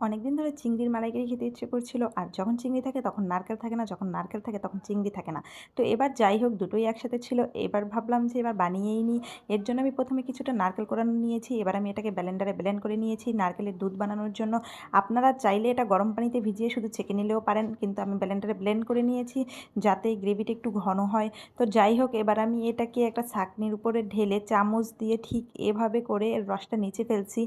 অনেকদিন ধরে চিংড়ির মালাইকারি খেতে ইচ্ছে করছিল। আর যখন চিংড়ি থাকে তখন নারকেল থাকে না, যখন নারকেল থাকে তখন চিংড়ি থাকে না। তো এবার যাই হোক দুটোই একসাথে ছিল। এবার ভাবলাম যে এবার বানিয়েই নিই। এর জন্য আমি ১ম এ কিছুটা নারকেল কোড়ানো নিয়েছি। এবার আমি এটাকে ব্লেন্ডারে ব্লেন্ড করে নিয়েছি নারকেলের দুধ বানানোর জন্য। আপনারা চাইলে এটা গরম পানিতে ভিজিয়ে শুধু ছেঁকে নিলেও পারেন। কিন্তু আমি ব্লেন্ডারে ব্লেন্ড করে নিয়েছি যাতে গ্রেভিটা একটু ঘন হয়। তো যাই হোক এবার আমি এটাকে একটা ছাঁকনির উপরে ঢেলে চামচ দিয়ে ঠিক এভাবে করে এর রসটা নিচে ফেলছি।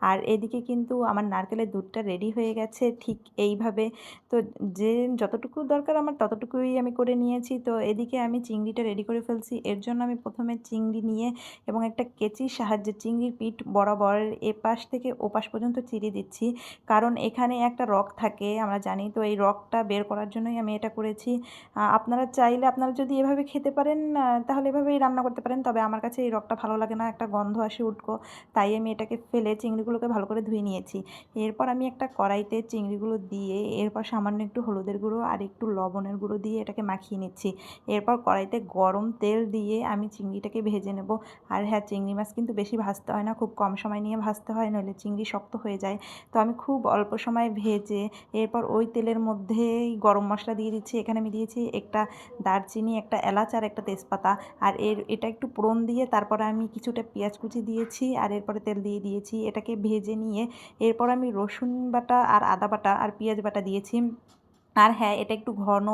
আর এদিকে কিন্তু আমার নারকেলের দুধটা রেডি হয়ে গেছে ঠিক এইভাবে। তো যে যতটুকু দরকার আমার ততটুকুই আমি করে নিয়েছি। তো এদিকে আমি চিংড়িটা রেডি করে ফেলছি। এর জন্য আমি ১ম এ চিংড়ি নিয়ে এবং একটা কেচির সাহায্যে চিংড়ির পিঠ বরাবর এপাশ থেকে ওপাশ পর্যন্ত চিরে দিচ্ছি। কারণ এখানে একটা রগ থাকে আমরা জানি। তো এই রগটা বের করার জন্যই আমি এটা করেছি। আপনারা চাইলে আপনারা যদি এভাবে খেতে পারেন তাহলে এভাবেই রান্না করতে পারেন। তবে আমার কাছে এই রগটা ভালো লাগে না, একটা গন্ধ আসে উটকো। তাই আমি এটাকে ফেলে চিংড়িগুলোকে ভালো করে ধুয়ে নিয়েছি। এরপর আমি একটা কড়াইতে চিংড়িগুলো দিয়ে এরপর সামান্য একটু হলুদের গুঁড়ো আর একটু লবণের গুঁড়ো দিয়ে এটাকে মাখিয়ে নিচ্ছি। এরপর কড়াইতে গরম তেল দিয়ে আমি চিংড়িটাকে ভেজে নেব। আর হ্যাঁ, চিংড়ি মাছ কিন্তু বেশি ভাজতে হয় না, খুব কম সময় নিয়ে ভাজতে হয়, নইলে চিংড়ি শক্ত হয়ে যায়। তো আমি খুব অল্প সময় ভেজে এরপর ওই তেলের মধ্যেই গরম মশলা দিয়ে দিচ্ছি। এখানে আমি দিয়েছি একটা দারচিনি, একটা এলাচ আর একটা তেজপাতা। আর এটা একটু ফোড়ন দিয়ে তারপরে আমি কিছুটা পেঁয়াজ কুচি দিয়েছি আর এরপরে তেল দিয়ে দিয়েছি। এটাকে ভেজে নিয়ে এরপর আমি রসুন বাটা আর আদা বাটা আর পেঁয়াজ বাটা দিয়েছি। আর হ্যাঁ, এটা একটু ঘন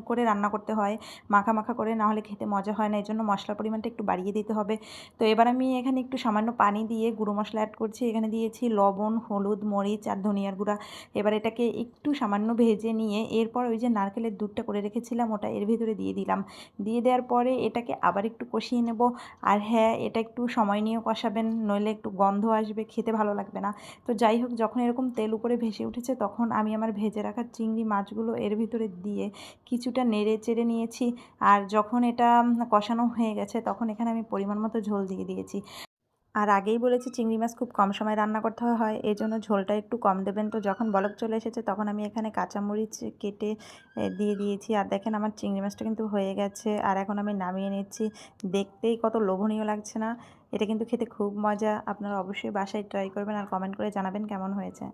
করে রান্না করতে হয়, মাখা মাখা করে, না হলে খেতে মজা হয় না। এজন্য মশলার পরিমাণটা একটু বাড়িয়ে দিতে হবে। তো এবার আমি এখানে একটু সামান্য পানি দিয়ে গুঁড়ো মশলা অ্যাড করছি। এখানে দিয়েছি লবণ, হলুদ, মরিচ আর ধনিয়ার গুঁড়া। এবার এটাকে একটু সামান্য ভেজে নিয়ে এরপর ওই যে নারকেলের দুধটা করে রেখেছিলাম ওটা এর ভিতরে দিয়ে দিলাম। দিয়ে দেওয়ার পরে এটাকে আবার একটু কষিয়ে নেব। আর হ্যাঁ, এটা একটু সময় নিয়ে কষাবেন, নইলে একটু গন্ধ আসবে, খেতে ভালো লাগবে না। তো যাই হোক, যখন এরকম তেল উপরে ভেসে উঠেছে তখন আমি আমার ভেজে রাখা চিংড়ি মাছগুলো এর ভিতরে দিয়ে কিছুটা নেড়ে চেড়ে নিয়েছি। আর যখন এটা কষানো হয়ে গেছে তখন এখানে আমি পরিমাণ মতো ঝোল দিয়ে দিয়েছি। আর আগেই বলেছি চিংড়ি মাছ খুব কম সময় রান্না করতে হয়, এজন্য ঝোলটা একটু কম দেবেন। তো যখন বলক চলে এসেছে তখন আমি এখানে কাঁচামরিচ কেটে দিয়ে দিয়েছি। আর দেখেন আমার চিংড়ি মাছটা কিন্তু হয়ে গেছে। আর এখন আমি নামিয়ে নিচ্ছি। দেখতেই কত লোভনীয় লাগছে না? এটা কিন্তু খেতে খুব মজা। আপনারা অবশ্যই বাসায় ট্রাই করবেন আর কমেন্ট করে জানাবেন কেমন হয়েছে।